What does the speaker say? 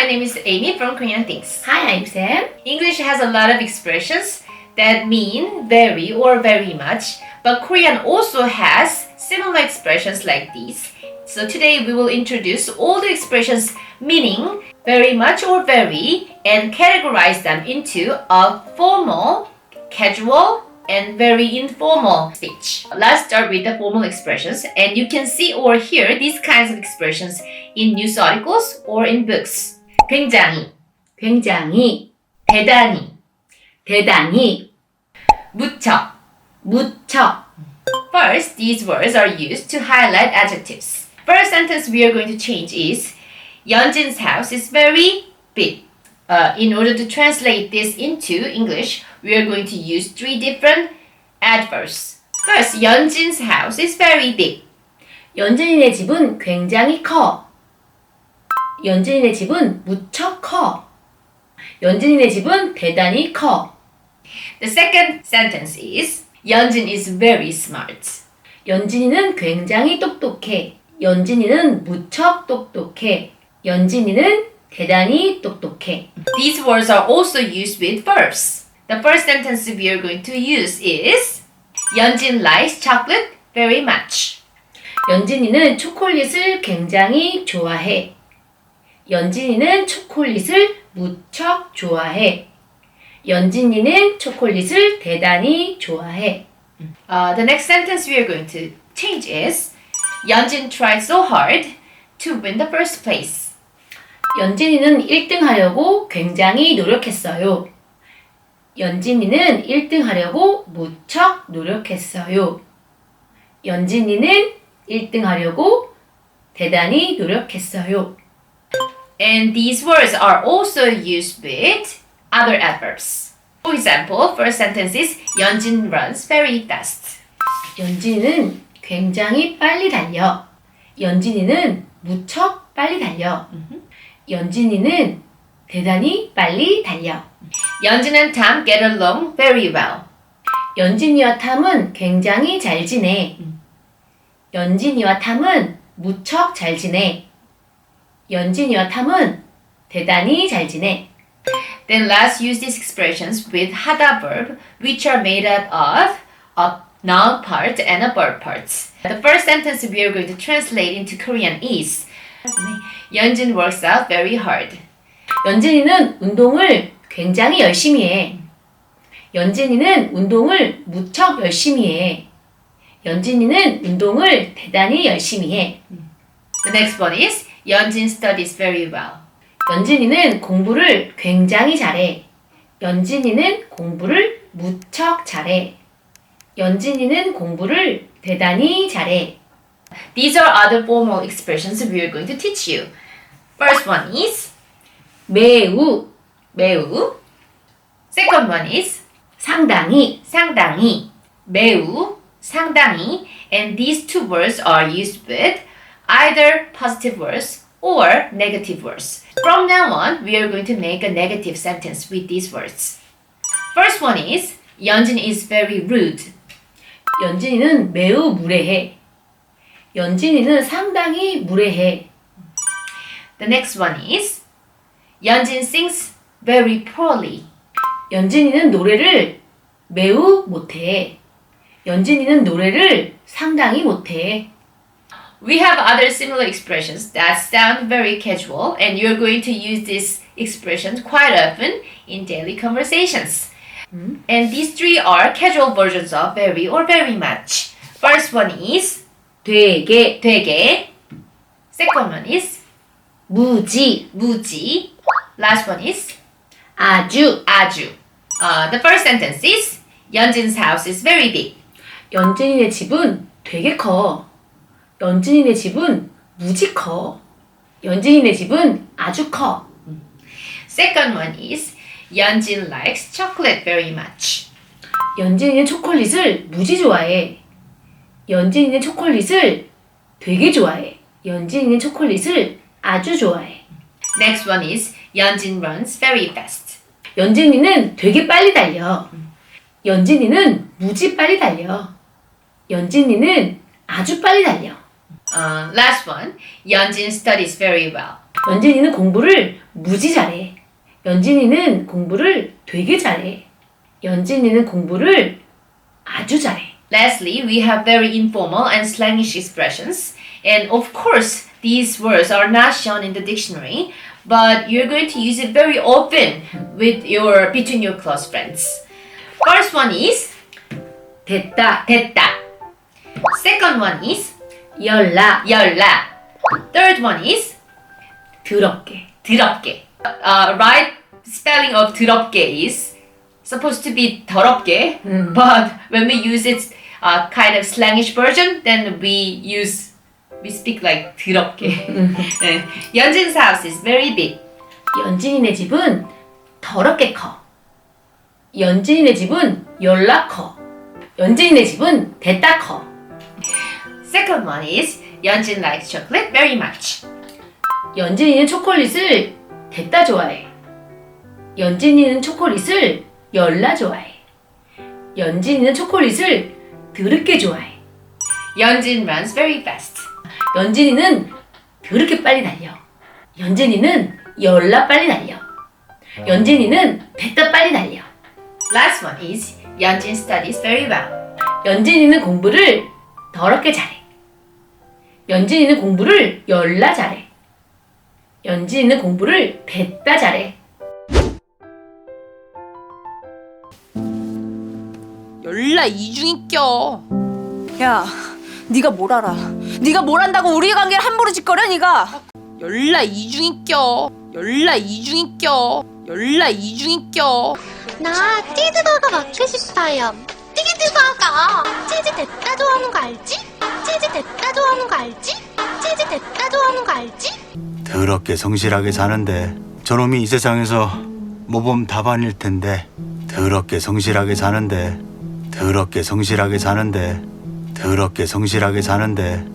name is Amy from Korean Things. Hi, I'm Sam. English has a lot of expressions that mean very or very much, but Korean also has similar expressions like these. So today we will introduce all the expressions meaning very much or very and categorize them into a formal, casual, and very informal speech. Let's start with the formal expressions, and you can see or hear these kinds of expressions in news articles or in books. 굉장히, 굉장히, 대단히, 대단히, 무척. 무척. First, these words are used to highlight adjectives. First sentence we are going to change is Yeonjin's house is very big. In order to translate this into English, we are going to use three different adverbs. First, Yeonjin's house is very big. 연진이네 집은 굉장히 커. 연진이네 집은 무척 커. 연진이네 집은 대단히 커. The second sentence is Yeonjin is very smart. 연진이는 굉장히 똑똑해. 연진이는 무척 똑똑해. 연진이는 대단히 똑똑해. These words are also used with verbs. The first sentence we are going to use is Yeonjin likes chocolate very much. 연진이는 초콜릿을 굉장히 좋아해. 연진이는 초콜릿을 무척 좋아해. 연진이는 초콜릿을 대단히 좋아해. The next sentence we are going to change is Yeonjin tried so hard to win the first place. 연진이는 1등 하려고 굉장히 노력했어요. 연진이는 1등 하려고 무척 노력했어요. 연진이는 1등 하려고 대단히 노력했어요. And these words are also used with other adverbs. For example, first sentence is Yeonjin runs very fast. 연진이는 굉장히 빨리 달려. 연진이는 무척 빨리 달려. 연진이는 대단히 빨리 달려. Yeonjin and Tam get along very well. 연진이와 탐은 굉장히 잘 지내. 연진이와 탐은 무척 잘 지내. 연진이와 탐은 대단히 잘 지내. Then let's use these expressions with hada verb, which are made up of a noun part and a verb part. The first sentence we are going to translate into Korean is Yeonjin works out very hard. 연진이는 운동을 굉장히 열심히 해. 연진이는 운동을 무척 열심히 해. 연진이는 운동을 대단히 열심히 해. The next one is Yeonjin studies very well. 연진이는 공부를 굉장히 잘해. 연진이는 공부를 무척 잘해. 연진이는 공부를 대단히 잘해. These are other formal expressions we are going to teach you. First one is 매우, 매우. Second one is 상당히, 상당히, 매우, 상당히, and these two words are used with either positive words or negative words. From now on, we are going to make a negative sentence with these words. First one is Yeonjin is very rude. 연진이는 매우 무례해. 연진이는 상당히 무례해. The next one is Yeonjin sings very poorly. 연진이는 노래를 매우 못해. 연진이는 노래를 상당히 못해. We have other similar expressions that sound very casual, and you're going to use this expression quite often in daily conversations. And these three are casual versions of very or very much. First one is 되게, 되게. Second one is 무지, 무지. Last one is 아주. 아주. The first sentence is Yeonjin's house is very big. 연진이네 집은 되게 커. 연진이네 집은 무지 커. 연진이네 집은 아주 커. Second one is Yeonjin likes chocolate very much. 연진이는 초콜릿을 무지 좋아해. 연진이는 초콜릿을 되게 좋아해. 연진이는 초콜릿을 아주 좋아해. Next one is Yeonjin runs very fast. 연진이는 되게 빨리 달려. 연진이는 무지 빨리 달려. 연진이는 아주 빨리 달려. Last one, Yeonjin studies very well. 연진이는 공부를 무지 잘해. 연진이는 공부를 되게 잘해. 연진이는 공부를 아주 잘해. Lastly, we have very informal and slangish expressions. And of course, these words are not shown in the dictionary, but you're going to use it very often between your close friends. First one is 됐다. 됐다. Second one is 열라. 열라. Third one is 더럽게. 더럽게. Right spelling of 더럽게 is supposed to be 더럽게, but when we use its kind of slangish version, then we speak like 더럽게. 연진's house is very big. 연진이네 집은 더럽게 커. 연진이네 집은 열라 커. 연진이네 집은 됐다 커. Second one is 연진 likes chocolate very much. 연진이는 초콜릿을 됐다 좋아해. 연진이는 초콜릿을 열라 좋아해. 연진이는 초콜릿을 더럽게 좋아해. 연진 runs very fast. 연진이는 더럽게 빨리 달려. 연진이는 열라 빨리 달려. 연진이는 됐다 빨리 달려. Last one is 연진 studies very well. 연진이는 공부를 더럽게 잘해. 연진이는 공부를 열라 잘해. 연진이는 공부를 됐다 잘해. 열라 이중이 껴. 야, 네가 뭘 알아? 네가 뭘 안다고 우리의 관계를 함부로 짓거려, 네가? 열라 이중이 껴. 열라 이중이 껴. 열라 이중이 껴. 나 치즈버거 먹고 싶어요. 치즈버거. 치즈 됐다 좋아하는 거 알지? 치즈 됐다 좋아하는 거 알지? 치즈 됐다 좋아하는 거 알지? 더럽게 성실하게 사는데 저놈이 이 세상에서 모범 답안일 텐데. 더럽게 성실하게 사는데 더럽게 성실하게 사는데 더럽게 성실하게 사는데